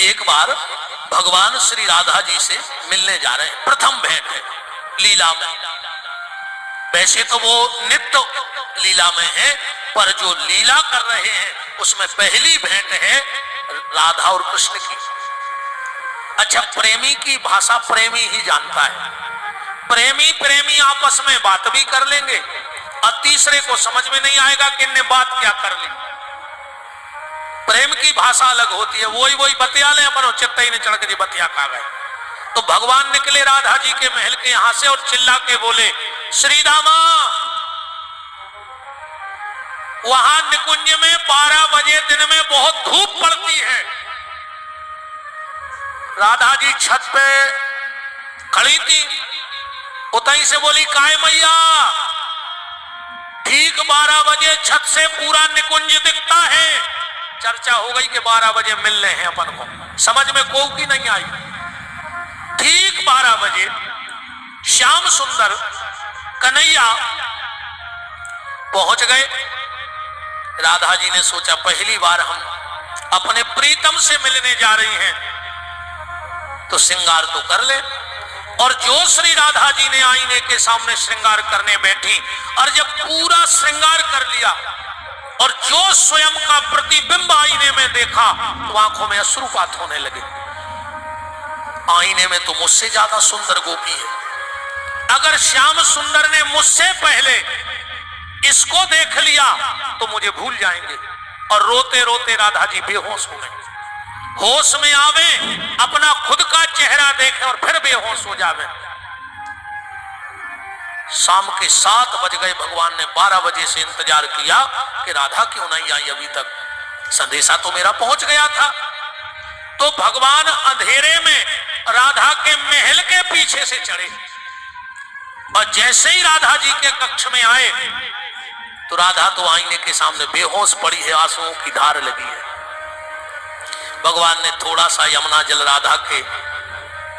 एक बार भगवान श्री राधा जी से मिलने जा रहे हैं, प्रथम भेंट है लीला में। वैसे तो वो नित्य लीला में है, पर जो लीला कर रहे हैं उसमें पहली भेंट है राधा और कृष्ण की। अच्छा, प्रेमी की भाषा प्रेमी ही जानता है। प्रेमी प्रेमी आपस में बात भी कर लेंगे और तीसरे को समझ में नहीं आएगा कि इनने बात क्या कर ली। प्रेम की भाषा अलग होती है, वही बतिया ले अपन चित्त ही ने चढ़ के बतिया खा गए। तो भगवान निकले राधा जी के महल के यहां से और चिल्ला के बोले, श्री रामा, वहां निकुंज में 12 बजे दिन में बहुत धूप पड़ती है। राधा जी छत पे खड़ी थी, उतई से बोली, काय मैया, ठीक 12 बजे छत से पूरा निकुंज दिखता है। चर्चा हो गई कि 12 बजे मिल रहे हैं अपन को, समझ में को की नहीं आई। ठीक 12 बजे श्याम सुंदर कन्हैया पहुंच गए। राधा जी ने सोचा पहली बार हम अपने प्रीतम से मिलने जा रही हैं तो श्रृंगार तो कर ले। और जो श्री राधा जी ने आईने के सामने श्रृंगार करने बैठी और जब पूरा श्रृंगार कर लिया और जो स्वयं का प्रतिबिंब आईने में देखा तो आंखों में अश्रुपात होने लगे। आईने में तो मुझसे ज्यादा सुंदर गोपी है। अगर श्याम सुंदर ने मुझसे पहले इसको देख लिया तो मुझे भूल जाएंगे। और रोते रोते राधा जी बेहोश हो गए। होश में आवे, अपना खुद का चेहरा देखें और फिर बेहोश हो जावे। शाम के 7 बज गए। भगवान ने 12 बजे से इंतजार किया कि राधा क्यों नहीं आई अभी तक। संदेशा तो मेरा पहुंच गया था। तो भगवान अंधेरे में राधा के महल के पीछे से चढ़े और जैसे ही राधा जी के कक्ष में आए तो राधा तो आईने के सामने बेहोश पड़ी है, आंसुओं की धार लगी है। भगवान ने थोड़ा सा यमुना जल राधा के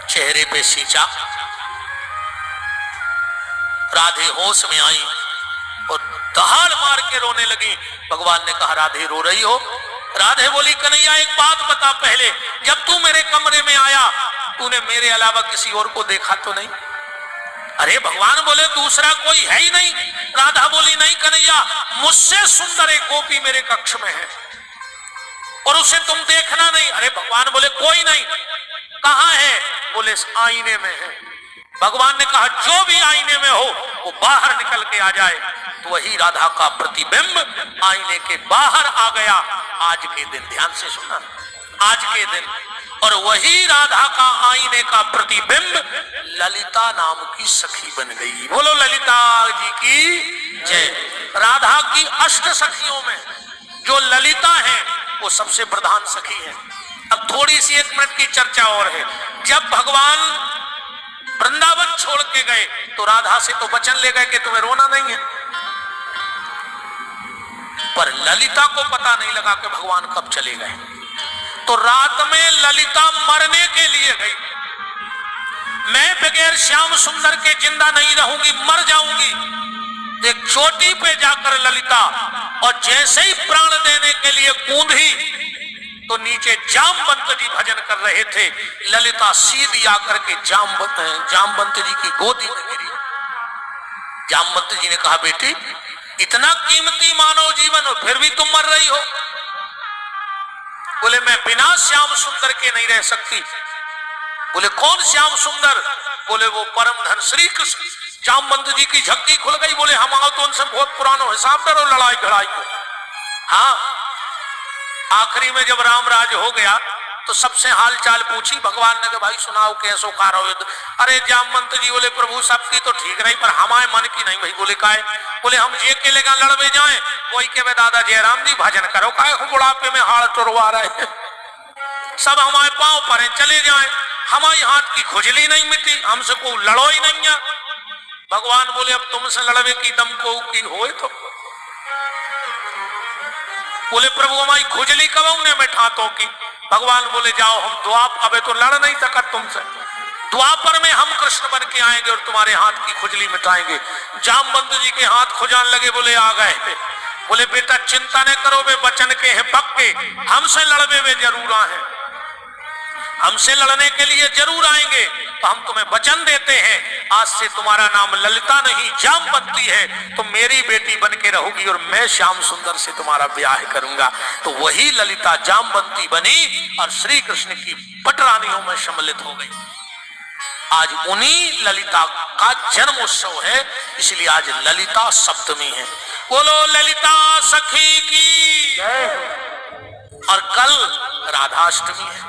चेहरे पे सींचा। राधे होश में आई और दहाड़ मार के रोने लगी। भगवान ने कहा, राधे रो रही हो? राधे बोली, कन्हैया एक बात बता, पहले जब तू मेरे कमरे में आया तूने मेरे अलावा किसी और को देखा तो नहीं? अरे भगवान बोले, दूसरा कोई है ही नहीं। राधा बोली, नहीं कन्हैया, मुझसे सुंदर एक गोपी मेरे कक्ष में है और उसे तुम देखना नहीं। अरे भगवान बोले, कोई नहीं। कहां है? बोले, आईने में है। भगवान ने कहा, जो भी आईने में हो वो बाहर निकल के आ जाए। तो वही राधा का प्रतिबिंब आईने के बाहर आ गया। आज के दिन, ध्यान से सुना, आज के दिन। और वही राधा का आईने का प्रतिबिंब ललिता नाम की सखी बन गई। बोलो ललिता जी की जय। राधा की 8 सखियों में जो ललिता है वो सबसे प्रधान सखी है। अब थोड़ी सी 1 मिनट की चर्चा और है। जब भगवान वृंदावन छोड़ के गए तो राधा से तो वचन ले गए कि तुम्हें रोना नहीं है, पर ललिता को पता नहीं लगा कि भगवान कब चले गए। तो रात में ललिता मरने के लिए गई। मैं बगैर श्याम सुंदर के जिंदा नहीं रहूंगी, मर जाऊंगी। एक चोटी पे जाकर ललिता, और जैसे ही प्राण देने के लिए कूदी तो नीचे जामवंत जी भजन कर रहे थे। ललिता सीधी आकर के जामवंत जी की गोदी में गिरी। जामवंत जी ने कहा, बेटी इतना कीमती मानव जीवन हो फिर भी तुम मर रही हो? बोले, मैं बिना श्याम सुंदर के नहीं रह सकती। बोले, कौन श्याम सुंदर? बोले, वो परम धन श्री कृष्ण। जामवंत जी की झक्की खुल गई। बोले, हम आओ तो उनसे बहुत पुराना हिसाब करो लड़ाई घड़ाई को। हाँ, आखिरी में जब राम राज हो गया तो सबसे हाल चाल पूछी भगवान ने कि भाई सुनाओ कैसो कार हो। अरे जामवंत जी बोले, प्रभु सबकी तो ठीक नहीं पर हमारे मन की नहीं। भाई बोले, काय? बोले, हम जे के लेगा लड़वे जाए वही के वे दादा जयराम जी भजन करो, काय बुढ़ापे में हाड़ टुरवा रहे, सब हमारे पांव पर चले जाए, हमारी हाथ की खुजली नहीं मिटी, हमसे को लड़ो ही नहीं है। भगवान बोले, अब तुमसे लड़वे की दम को की होए तो? बोले, प्रभु हमारी खुजली कब ने बैठातों की? भगवान बोले, जाओ हम द्वापर, अबे तो लड़ नहीं सका तुमसे, द्वापर में हम कृष्ण बन के आएंगे और तुम्हारे हाथ की खुजली मिटाएंगे। जामवंत जी के हाथ खुजान लगे। बोले, आ गए। बोले बेटा चिंता न करो, वे बचन के हैं पक्के, हमसे लड़वे वे जरूर आए, हमसे लड़ने के लिए जरूर आएंगे। तो हम तुम्हें वचन देते हैं, आज से तुम्हारा नाम ललिता नहीं जामवंती है, तुम मेरी बेटी बन के रहोगी और मैं श्याम सुंदर से तुम्हारा ब्याह करूंगा। तो वही ललिता जामवंती बनी और श्री कृष्ण की पटरानियों में सम्मिलित हो गई। आज उन्हीं ललिता का जन्म उत्सव है, इसलिए आज ललिता सप्तमी है। बोलो ललिता सखी की। और कल राधाष्टमी है।